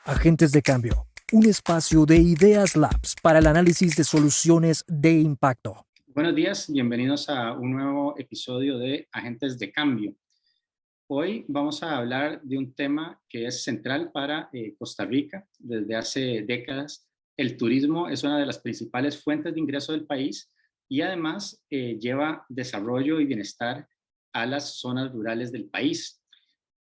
Agentes de Cambio, un espacio de Ideas Labs para el análisis de soluciones de impacto. Buenos días, bienvenidos a un nuevo episodio de Agentes de Cambio. Hoy vamos a hablar de un tema que es central para Costa Rica desde hace décadas. El turismo es una de las principales fuentes de ingreso del país y además lleva desarrollo y bienestar a las zonas rurales del país.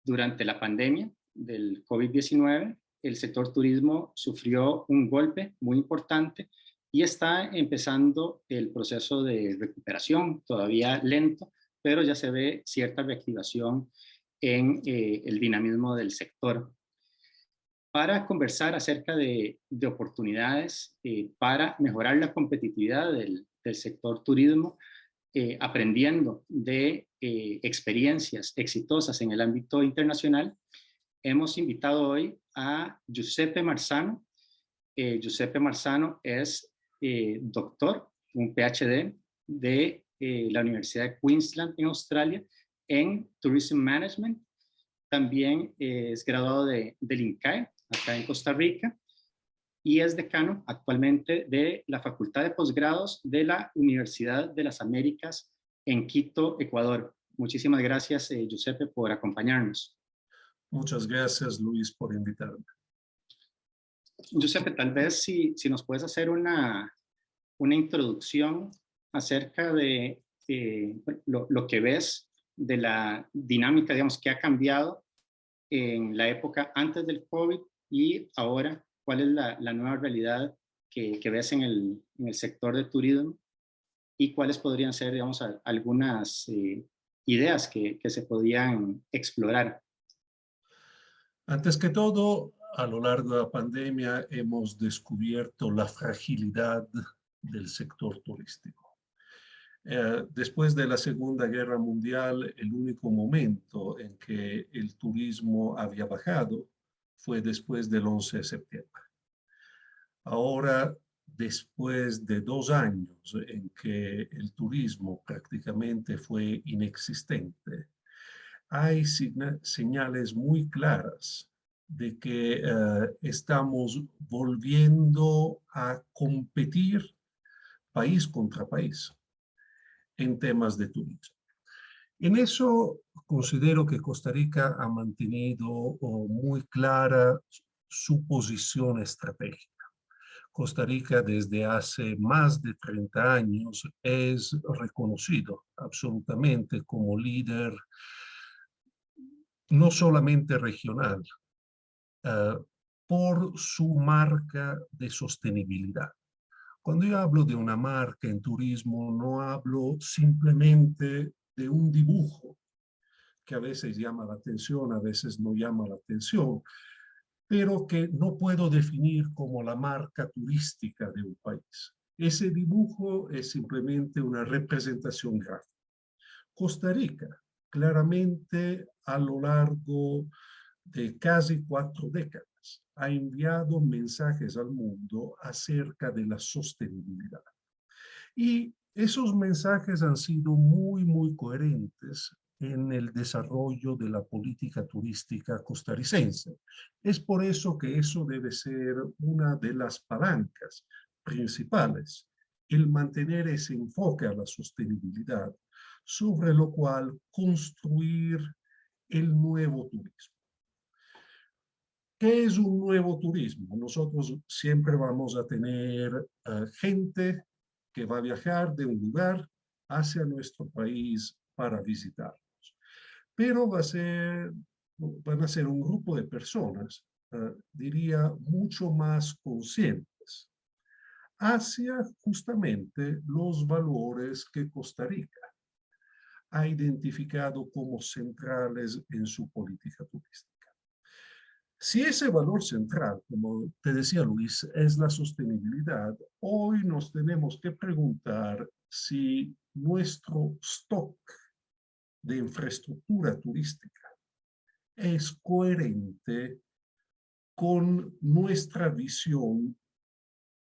Durante la pandemia del COVID-19, el sector turismo sufrió un golpe muy importante y está empezando el proceso de recuperación, todavía lento, pero ya se ve cierta reactivación en el dinamismo del sector. Para conversar acerca de oportunidades para mejorar la competitividad del sector turismo, aprendiendo de experiencias exitosas en el ámbito internacional, hemos invitado hoy a Giuseppe Marzano. Giuseppe Marzano es doctor, un PhD de la Universidad de Queensland en Australia en Tourism Management. También es graduado del INCAE, acá en Costa Rica, y es decano actualmente de la Facultad de Posgrados de la Universidad de las Américas en Quito, Ecuador. Muchísimas gracias, Giuseppe, por acompañarnos. Muchas gracias, Luis, por invitarme. Giuseppe, tal vez si nos puedes hacer una introducción acerca de lo que ves de la dinámica, digamos, que ha cambiado en la época antes del COVID y ahora, cuál es la nueva realidad que ves en el sector de turismo y cuáles podrían ser, digamos, algunas ideas que se podían explorar. Antes que todo, a lo largo de la pandemia hemos descubierto la fragilidad del sector turístico. Después de la Segunda Guerra Mundial, el único momento en que el turismo había bajado fue después del 11 de septiembre. Ahora, después de 2 años en que el turismo prácticamente fue inexistente, hay señales muy claras de que estamos volviendo a competir país contra país en temas de turismo. En eso considero que Costa Rica ha mantenido muy clara su posición estratégica. Costa Rica desde hace más de 30 años es reconocido absolutamente como líder no solamente regional, por su marca de sostenibilidad. Cuando yo hablo de una marca en turismo, no hablo simplemente de un dibujo que a veces llama la atención, a veces no llama la atención, pero que no puedo definir como la marca turística de un país. Ese dibujo es simplemente una representación gráfica. Costa Rica, claramente a lo largo de casi 4 décadas, ha enviado mensajes al mundo acerca de la sostenibilidad. Y esos mensajes han sido muy coherentes en el desarrollo de la política turística costarricense. Es por eso que eso debe ser una de las palancas principales, el mantener ese enfoque a la sostenibilidad, sobre lo cual construir el nuevo turismo. ¿Qué es un nuevo turismo? Nosotros siempre vamos a tener gente que va a viajar de un lugar hacia nuestro país para visitarnos. Pero van a ser un grupo de personas, diría, mucho más conscientes hacia justamente los valores que Costa Rica ha identificado como centrales en su política turística. Si ese valor central, como te decía Luis, es la sostenibilidad, hoy nos tenemos que preguntar si nuestro stock de infraestructura turística es coherente con nuestra visión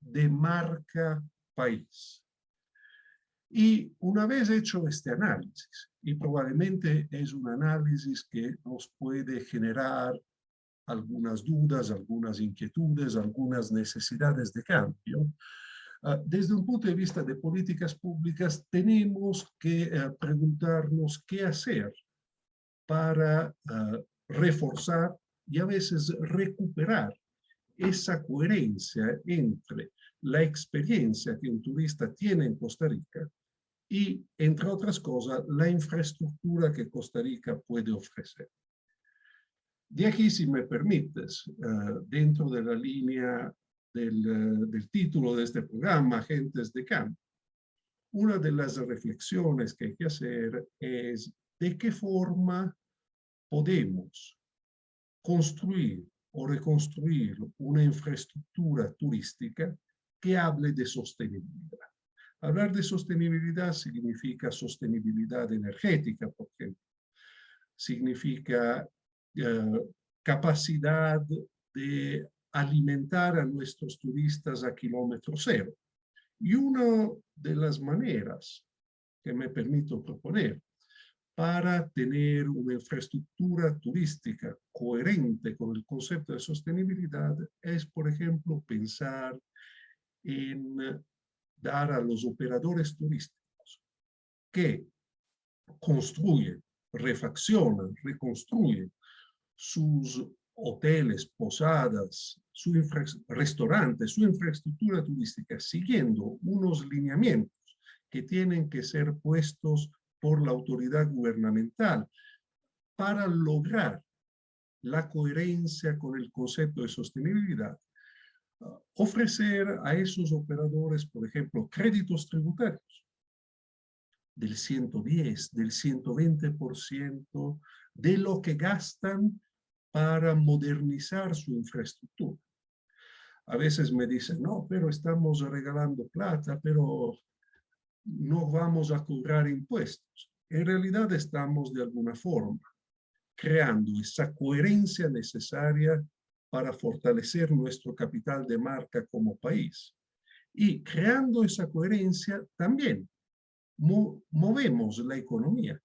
de marca país. Y una vez hecho este análisis, y probablemente es un análisis que nos puede generar algunas dudas, algunas inquietudes, algunas necesidades de cambio. Desde un punto de vista de políticas públicas, tenemos que preguntarnos qué hacer para reforzar y a veces recuperar esa coherencia entre la experiencia que un turista tiene en Costa Rica y, entre otras cosas, la infraestructura que Costa Rica puede ofrecer. De aquí, si me permites, dentro de la línea del título de este programa, Agentes de Cambio, una de las reflexiones que hay que hacer es de qué forma podemos construir o reconstruir una infraestructura turística que hable de sostenibilidad. Hablar de sostenibilidad significa sostenibilidad energética, por ejemplo. Significa capacidad de alimentar a nuestros turistas a kilómetro cero. Y una de las maneras que me permito proponer para tener una infraestructura turística coherente con el concepto de sostenibilidad es, por ejemplo, pensar en dar a los operadores turísticos que construyen, refaccionan, reconstruyen sus hoteles, posadas, restaurantes, su infraestructura turística, siguiendo unos lineamientos que tienen que ser puestos por la autoridad gubernamental para lograr la coherencia con el concepto de sostenibilidad. Ofrecer a esos operadores, por ejemplo, créditos tributarios del 110, del 120% de lo que gastan para modernizar su infraestructura. A veces me dicen, no, pero estamos regalando plata, pero no vamos a cobrar impuestos. En realidad estamos de alguna forma creando esa coherencia necesaria para fortalecer nuestro capital de marca como país. Y creando esa coherencia también movemos la economía.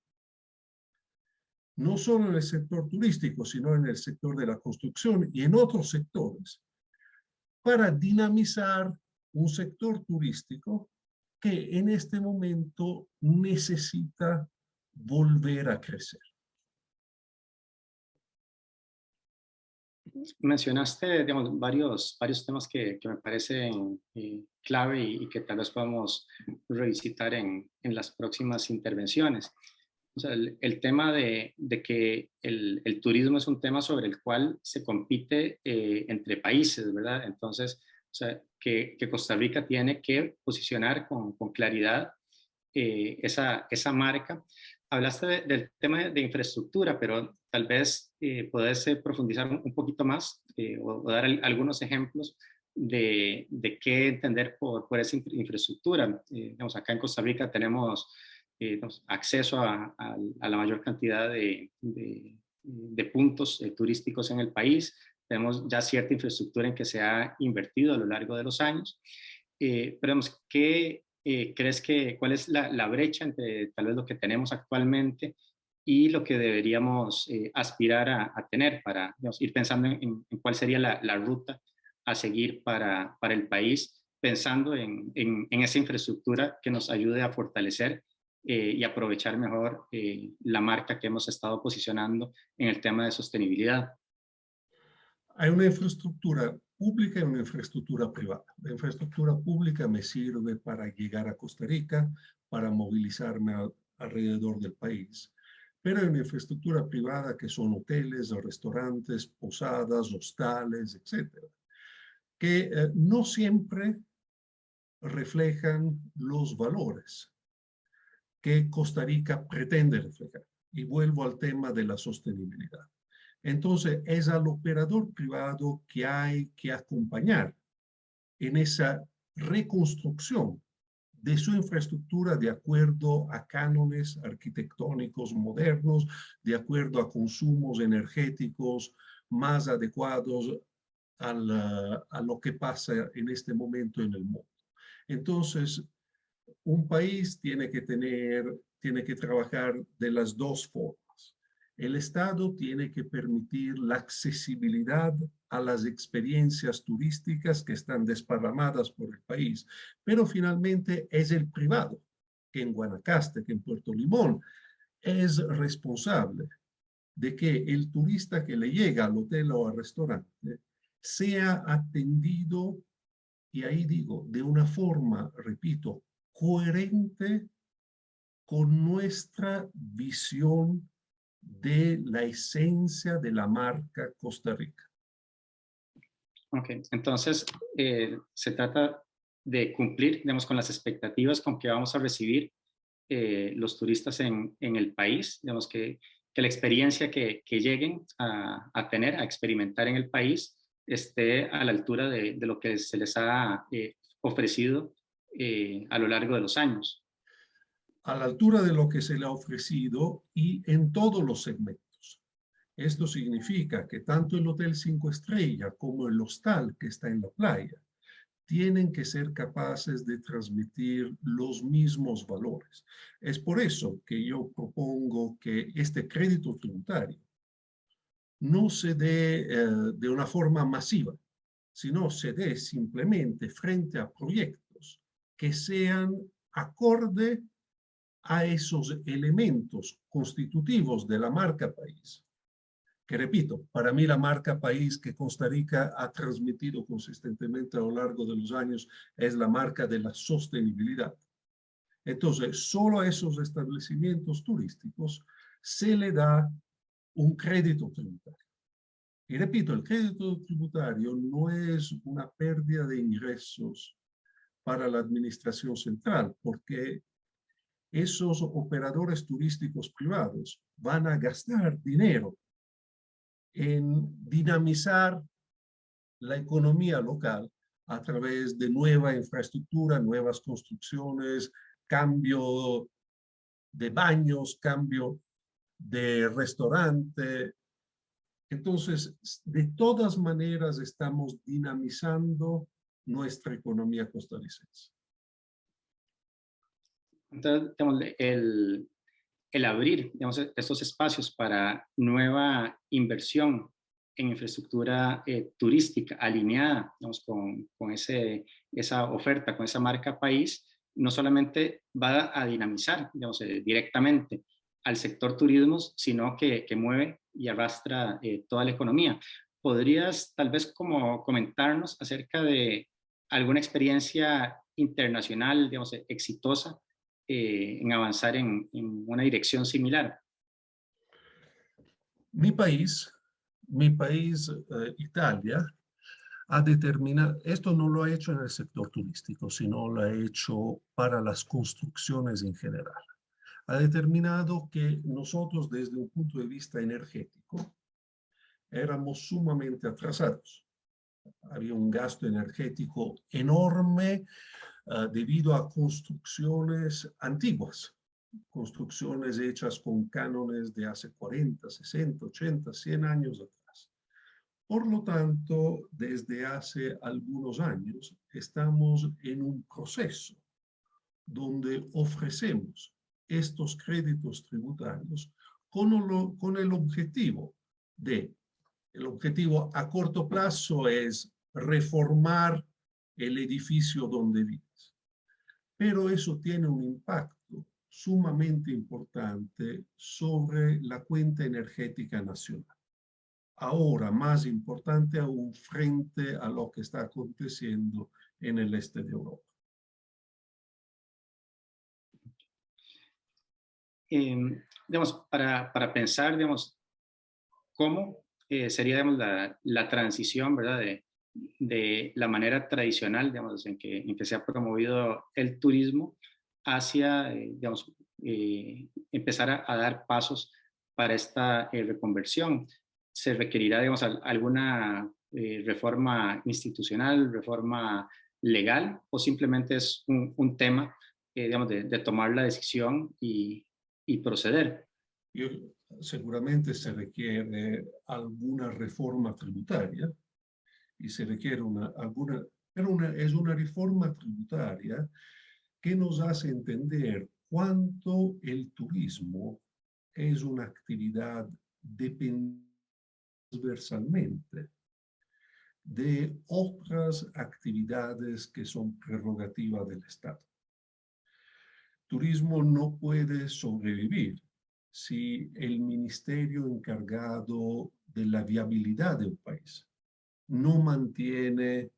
No solo en el sector turístico, sino en el sector de la construcción y en otros sectores, para dinamizar un sector turístico que en este momento necesita volver a crecer. Mencionaste, digamos, varios temas que me parecen clave y que tal vez podamos revisitar en las próximas intervenciones. O sea, el tema de que el turismo es un tema sobre el cual se compite entre países, ¿verdad? Entonces, o sea, que Costa Rica tiene que posicionar con claridad esa marca. Hablaste del tema de infraestructura, pero tal vez podés profundizar un poquito más o dar algunos ejemplos de qué entender por esa infraestructura. Digamos, acá en Costa Rica tenemos acceso a la mayor cantidad de puntos turísticos en el país. Tenemos ya cierta infraestructura en que se ha invertido a lo largo de los años. Pero digamos, ¿qué crees cuál es la brecha entre tal vez lo que tenemos actualmente y lo que deberíamos aspirar a tener para, digamos, ir pensando en cuál sería la ruta a seguir para el país, pensando en esa infraestructura que nos ayude a fortalecer y aprovechar mejor la marca que hemos estado posicionando en el tema de sostenibilidad? Hay una infraestructura pública y una infraestructura privada. La infraestructura pública me sirve para llegar a Costa Rica, para movilizarme alrededor del país. Pero hay una infraestructura privada que son hoteles, restaurantes, posadas, hostales, etcétera, que no siempre reflejan los valores que Costa Rica pretende reflejar. Y vuelvo al tema de la sostenibilidad. Entonces, es al operador privado que hay que acompañar en esa reconstrucción de su infraestructura de acuerdo a cánones arquitectónicos modernos, de acuerdo a consumos energéticos más adecuados a lo que pasa en este momento en el mundo. Entonces, un país tiene que trabajar de las dos formas. El Estado tiene que permitir la accesibilidad a las experiencias turísticas que están desparramadas por el país, pero finalmente es el privado, que en Guanacaste, que en Puerto Limón, es responsable de que el turista que le llega al hotel o al restaurante sea atendido, y ahí digo, de una forma, repito, coherente con nuestra visión de la esencia de la marca Costa Rica. Ok, entonces se trata de cumplir, digamos, con las expectativas con que vamos a recibir los turistas en el país, digamos que la experiencia que lleguen a tener, a experimentar en el país, esté a la altura de lo que se les ha ofrecido a lo largo de los años. A la altura de lo que se le ha ofrecido y en todos los segmentos. Esto significa que tanto el Hotel 5 Estrellas como el hostal que está en la playa tienen que ser capaces de transmitir los mismos valores. Es por eso que yo propongo que este crédito tributario no se dé de una forma masiva, sino se dé simplemente frente a proyectos que sean acorde a esos elementos constitutivos de la marca país. Que repito, para mí la marca país que Costa Rica ha transmitido consistentemente a lo largo de los años es la marca de la sostenibilidad. Entonces, solo a esos establecimientos turísticos se le da un crédito tributario. Y repito, el crédito tributario no es una pérdida de ingresos para la administración central, porque esos operadores turísticos privados van a gastar dinero en dinamizar la economía local a través de nueva infraestructura, nuevas construcciones, cambio de baños, cambio de restaurante. Entonces, de todas maneras estamos dinamizando nuestra economía costarricense. Entonces, digamos, el abrir, digamos, estos espacios para nueva inversión en infraestructura turística alineada, digamos, con esa oferta, con esa marca país, no solamente va a dinamizar, digamos, directamente al sector turismo, sino que mueve y arrastra toda la economía. ¿Podrías tal vez como comentarnos acerca de alguna experiencia internacional, digamos, exitosa en avanzar en una dirección similar? Mi país, Italia, ha determinado, esto no lo ha hecho en el sector turístico, sino lo ha hecho para las construcciones en general. Ha determinado que nosotros desde un punto de vista energético éramos sumamente atrasados. Había un gasto energético enorme debido a construcciones antiguas, construcciones hechas con cánones de hace 40, 60, 80, 100 años atrás. Por lo tanto, desde hace algunos años estamos en un proceso donde ofrecemos estos créditos tributarios con el objetivo el objetivo a corto plazo es reformar el edificio donde vives. Pero eso tiene un impacto sumamente importante sobre la cuenta energética nacional. Ahora, más importante aún frente a lo que está aconteciendo en el este de Europa. Digamos, para pensar, digamos, cómo sería, digamos, la transición, ¿verdad? De la manera tradicional, digamos, en que se ha promovido el turismo hacia, digamos, empezar a dar pasos para esta reconversión. ¿Se requerirá, digamos, alguna reforma institucional, reforma legal, o simplemente es un tema, digamos, de tomar la decisión y proceder? Seguramente se requiere alguna reforma tributaria y se requiere es una reforma tributaria que nos hace entender cuánto el turismo es una actividad depende transversalmente de otras actividades que son prerrogativa del Estado. Turismo no puede sobrevivir si el ministerio encargado de la viabilidad de un país no mantiene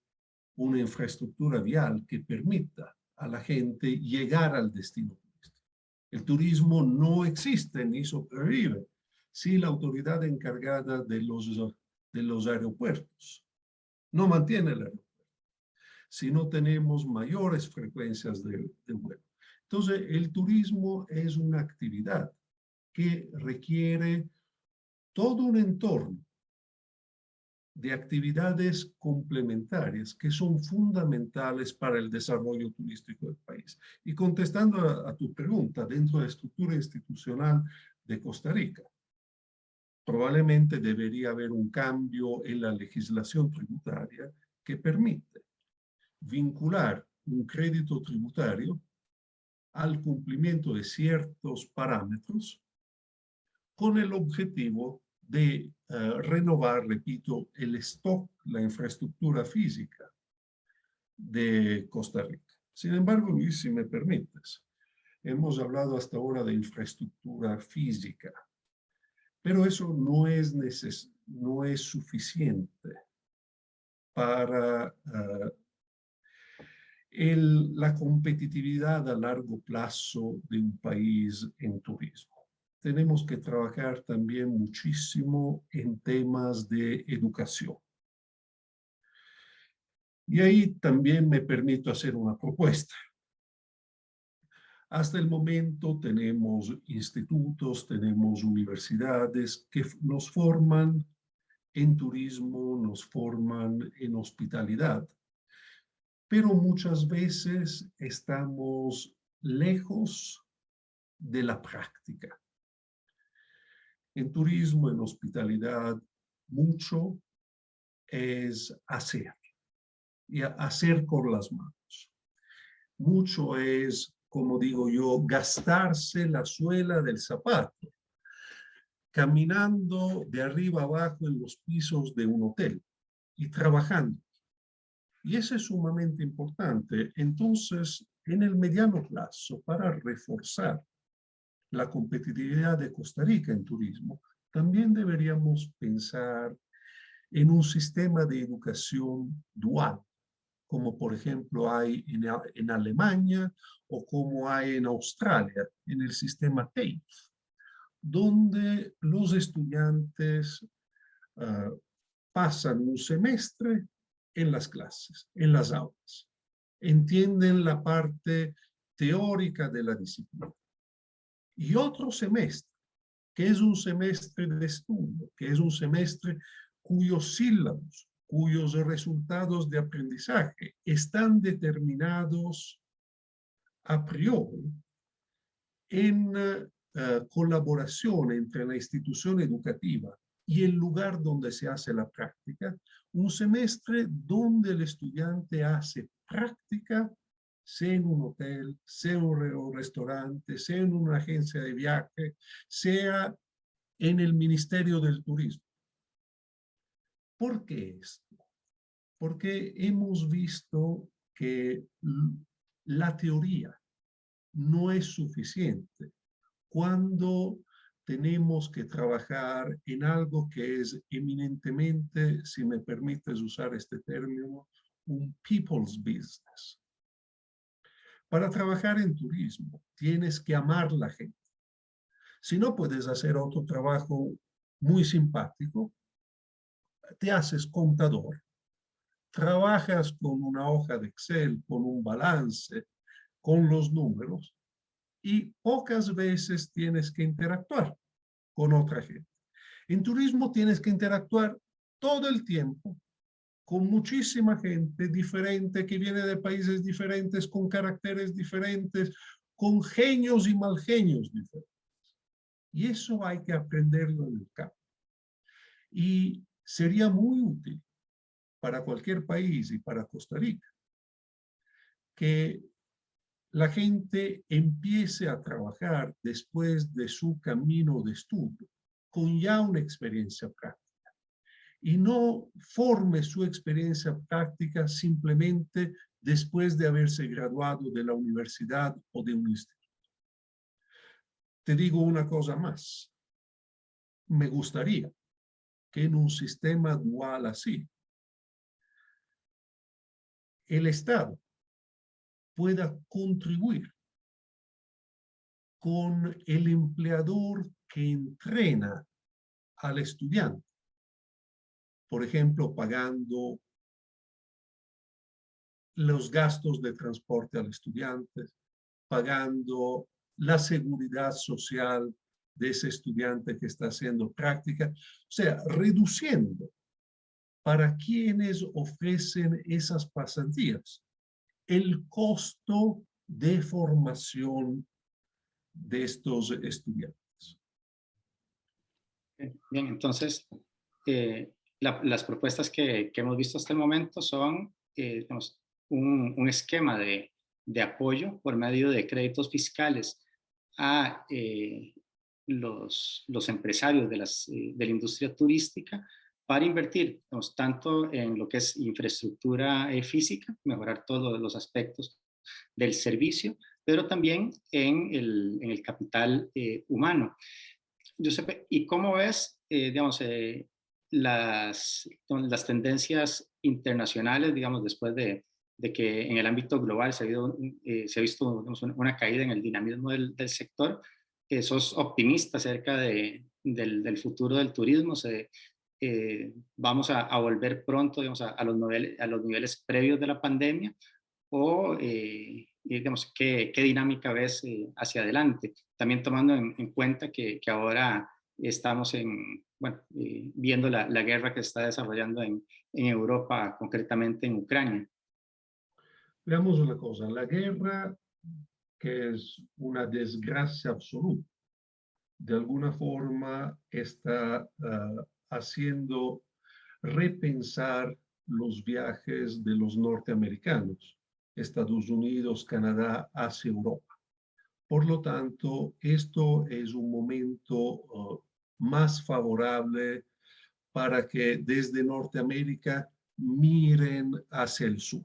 una infraestructura vial que permita a la gente llegar al destino turístico. El turismo no existe ni sobrevive si la autoridad encargada de los aeropuertos no mantiene el aeropuerto, si no tenemos mayores frecuencias de vuelo. Entonces, el turismo es una actividad que requiere todo un entorno de actividades complementarias que son fundamentales para el desarrollo turístico del país. Y contestando a tu pregunta, dentro de la estructura institucional de Costa Rica, probablemente debería haber un cambio en la legislación tributaria que permite vincular un crédito tributario al cumplimiento de ciertos parámetros con el objetivo de renovar, repito, el stock, la infraestructura física de Costa Rica. Sin embargo, Luis, si me permites, hemos hablado hasta ahora de infraestructura física, pero eso no es suficiente para la competitividad a largo plazo de un país en turismo. Tenemos que trabajar también muchísimo en temas de educación. Y ahí también me permito hacer una propuesta. Hasta el momento tenemos institutos, tenemos universidades que nos forman en turismo, nos forman en hospitalidad, pero muchas veces estamos lejos de la práctica. En turismo, en hospitalidad, mucho es hacer, y hacer con las manos. Mucho es, como digo yo, gastarse la suela del zapato, caminando de arriba abajo en los pisos de un hotel y trabajando. Y eso es sumamente importante. Entonces, en el mediano plazo, para reforzar la competitividad de Costa Rica en turismo, también deberíamos pensar en un sistema de educación dual, como por ejemplo hay en Alemania o como hay en Australia, en el sistema TAFE, donde los estudiantes pasan un semestre en las clases, en las aulas, entienden la parte teórica de la disciplina. Y otro semestre, que es un semestre de estudio, que es un semestre cuyos sílabos, cuyos resultados de aprendizaje están determinados a priori en colaboración entre la institución educativa y el lugar donde se hace la práctica, un semestre donde el estudiante hace práctica, sea en un hotel, sea en un restaurante, sea en una agencia de viaje, sea en el Ministerio del Turismo. ¿Por qué esto? Porque hemos visto que la teoría no es suficiente cuando tenemos que trabajar en algo que es eminentemente, si me permites usar este término, un people's business. Para trabajar en turismo, tienes que amar la gente. Si no puedes hacer otro trabajo muy simpático, te haces contador. Trabajas con una hoja de Excel, con un balance, con los números, y pocas veces tienes que interactuar con otra gente. En turismo tienes que interactuar todo el tiempo con muchísima gente diferente que viene de países diferentes, con caracteres diferentes, con genios y mal genios diferentes. Y eso hay que aprenderlo en el campo. Y sería muy útil para cualquier país y para Costa Rica que la gente empiece a trabajar después de su camino de estudio con ya una experiencia práctica y no forme su experiencia práctica simplemente después de haberse graduado de la universidad o de un instituto. Te digo una cosa más. Me gustaría que en un sistema dual así, el Estado pueda contribuir con el empleador que entrena al estudiante. Por ejemplo, pagando los gastos de transporte al estudiante, pagando la seguridad social de ese estudiante que está haciendo práctica, o sea, reduciendo para quienes ofrecen esas pasantías el costo de formación de estos estudiantes. Bien, entonces, las propuestas que hemos visto hasta el momento son digamos, un esquema de apoyo por medio de créditos fiscales a los empresarios de la industria turística para invertir, digamos, tanto en lo que es infraestructura física, mejorar todos los aspectos del servicio, pero también en el capital humano. Giuseppe, ¿y cómo ves, digamos, las tendencias internacionales, digamos, después de que en el ámbito global se ha visto digamos, una caída en el dinamismo del sector? ¿Sos optimista acerca del futuro del turismo? ¿Vamos a volver pronto, digamos, a los niveles previos de la pandemia? ¿O, digamos, qué dinámica ves hacia adelante? También tomando en cuenta que ahora estamos viendo la guerra que se está desarrollando en Europa, concretamente en Ucrania. Veamos una cosa, la guerra, que es una desgracia absoluta, de alguna forma está haciendo repensar los viajes de los norteamericanos, Estados Unidos, Canadá, hacia Europa. Por lo tanto, esto es un momento más favorable para que desde Norteamérica miren hacia el sur.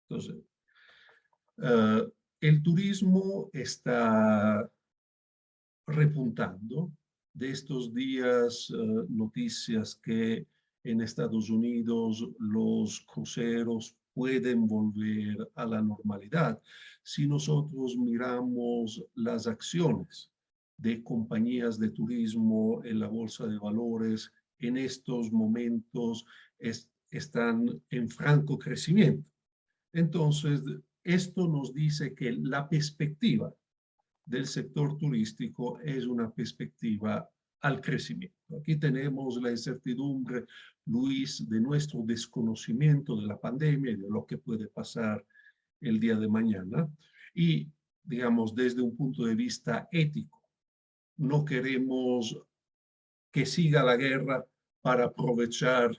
Entonces, el turismo está repuntando. De estos días, noticias que en Estados Unidos los cruceros pueden volver a la normalidad. Si nosotros miramos las acciones de compañías de turismo en la bolsa de valores, en estos momentos están en franco crecimiento. Entonces, esto nos dice que la perspectiva del sector turístico es una perspectiva al crecimiento. Aquí tenemos la incertidumbre, Luis, de nuestro desconocimiento de la pandemia y de lo que puede pasar el día de mañana. Y, digamos, desde un punto de vista ético, no queremos que siga la guerra para aprovechar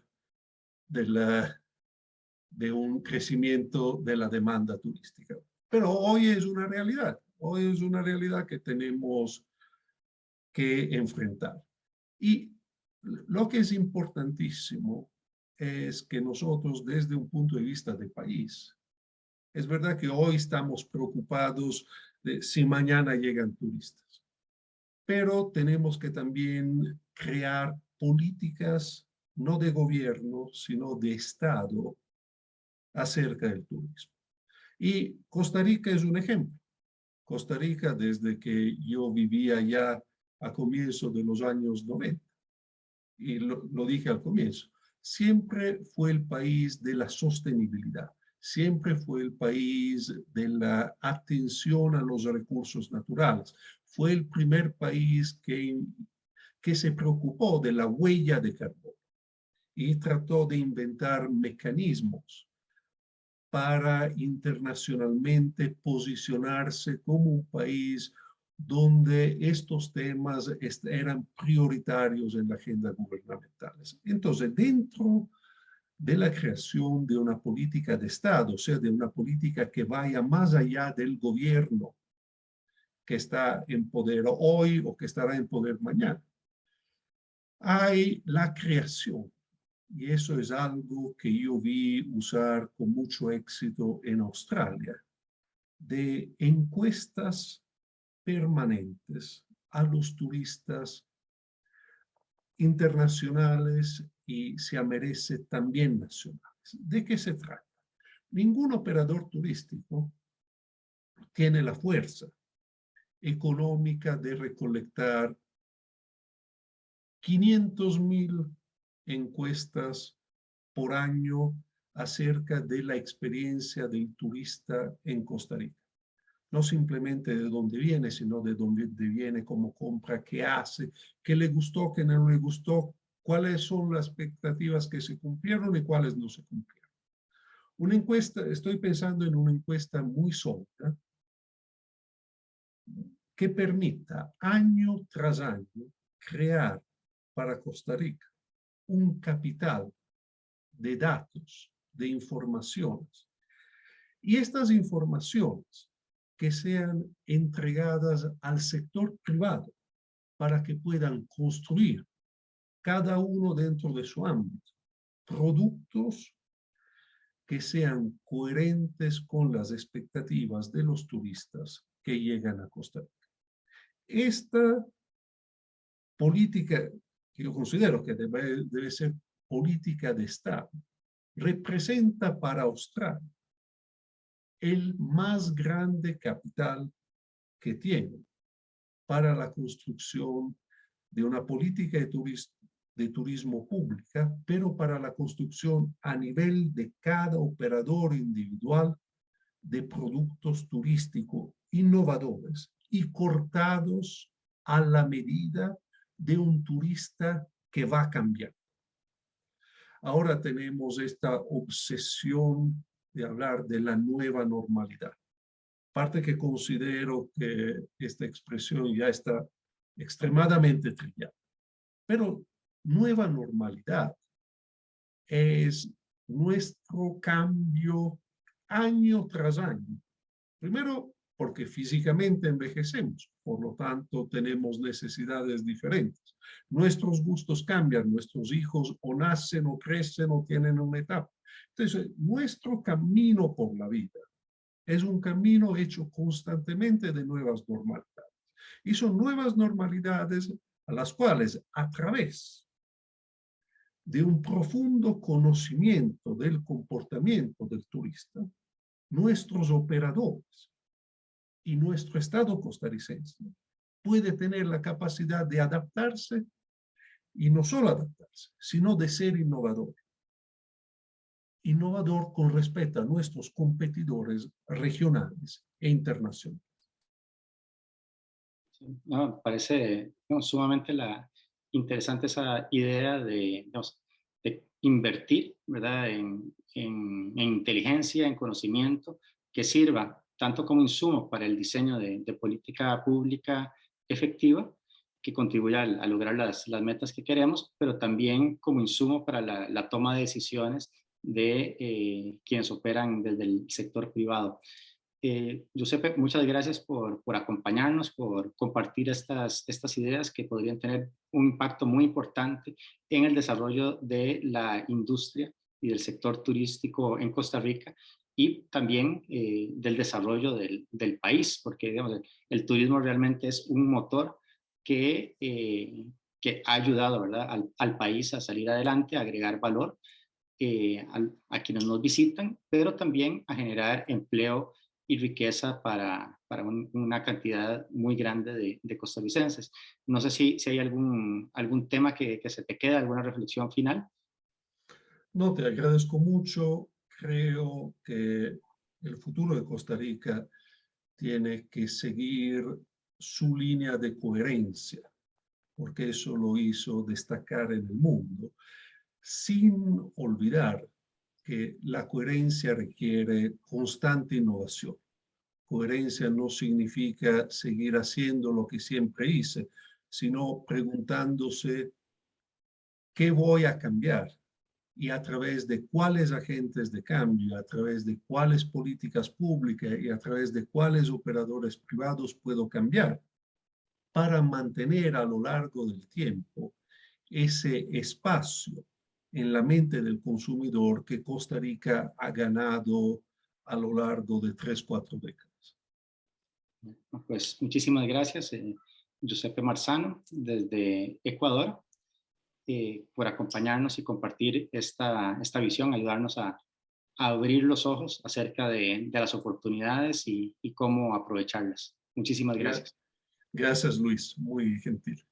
de un crecimiento de la demanda turística. Pero hoy es una realidad. Hoy es una realidad que tenemos que enfrentar. Y lo que es importantísimo es que nosotros, desde un punto de vista de país, es verdad que hoy estamos preocupados de si mañana llegan turistas, pero tenemos que también crear políticas no de gobierno, sino de Estado acerca del turismo. Y Costa Rica es un ejemplo. Costa Rica, desde que yo vivía ya a comienzos de los años 90, y lo dije al comienzo, siempre fue el país de la sostenibilidad, siempre fue el país de la atención a los recursos naturales, fue el primer país que se preocupó de la huella de carbono y trató de inventar mecanismos para internacionalmente posicionarse como un país donde estos temas eran prioritarios en la agenda gubernamental. Entonces, dentro de la creación de una política de Estado, o sea, de una política que vaya más allá del gobierno que está en poder hoy o que estará en poder mañana, Hay la creación, y eso es algo que yo vi usar con mucho éxito en Australia, de encuestas permanentes a los turistas internacionales y se merece también nacionales. ¿De qué se trata? Ningún operador turístico tiene la fuerza económica de recolectar 500,000 encuestas por año acerca de la experiencia del turista en Costa Rica. No simplemente de dónde viene, sino de dónde viene, cómo compra, qué hace, qué le gustó, qué no le gustó, cuáles son las expectativas que se cumplieron y cuáles no se cumplieron. Una encuesta, estoy pensando en una encuesta muy sólida que permita año tras año crear para Costa Rica un capital de datos, de informaciones. Y estas informaciones que sean entregadas al sector privado para que puedan construir cada uno dentro de su ámbito productos que sean coherentes con las expectativas de los turistas que llegan a Costa Rica. Esta política, que yo considero que debe ser política de Estado, representa para Australia el más grande capital que tiene para la construcción de una política de turismo pública, pero para la construcción a nivel de cada operador individual de productos turísticos innovadores y cortados a la medida de un turista que va a cambiar. Ahora tenemos esta obsesión de hablar de la nueva normalidad. Parte que considero que esta expresión ya está extremadamente trillada. Pero nueva normalidad es nuestro cambio año tras año. Primero, porque físicamente envejecemos, por lo tanto tenemos necesidades diferentes. Nuestros gustos cambian, nuestros hijos o nacen o crecen o tienen una etapa. Entonces, nuestro camino por la vida es un camino hecho constantemente de nuevas normalidades. Y son nuevas normalidades a las cuales, a través de un profundo conocimiento del comportamiento del turista, nuestros operadores y nuestro Estado costarricense puede tener la capacidad de adaptarse y no solo adaptarse, sino de ser innovador. Innovador con respecto a nuestros competidores regionales e internacionales. No, me parece sumamente interesante esa idea de invertir, ¿verdad? En inteligencia, en conocimiento, que sirva tanto como insumo para el diseño de política pública efectiva, que contribuya a lograr las metas que queremos, pero también como insumo para la toma de decisiones de quienes operan desde el sector privado. Giuseppe, muchas gracias por acompañarnos, por compartir estas ideas que podrían tener un impacto muy importante en el desarrollo de la industria y del sector turístico en Costa Rica y también del desarrollo del país, porque digamos, el turismo realmente es un motor que ha ayudado, ¿verdad?, al país a salir adelante, a agregar valor a quienes nos visitan, pero también a generar empleo y riqueza para una cantidad muy grande de costarricenses. No sé si hay algún tema que se te queda, alguna reflexión final. No, te agradezco mucho. Creo que el futuro de Costa Rica tiene que seguir su línea de coherencia, porque eso lo hizo destacar en el mundo, sin olvidar que la coherencia requiere constante innovación. Coherencia no significa seguir haciendo lo que siempre hice, sino preguntándose qué voy a cambiar y a través de cuáles agentes de cambio, a través de cuáles políticas públicas y a través de cuáles operadores privados puedo cambiar para mantener a lo largo del tiempo ese espacio en la mente del consumidor que Costa Rica ha ganado a lo largo de 3, 4 décadas. Pues muchísimas gracias, Giuseppe Marzano, desde Ecuador, por acompañarnos y compartir esta visión, ayudarnos a abrir los ojos acerca de las oportunidades y cómo aprovecharlas. Muchísimas gracias. Gracias, Luis. Muy gentil.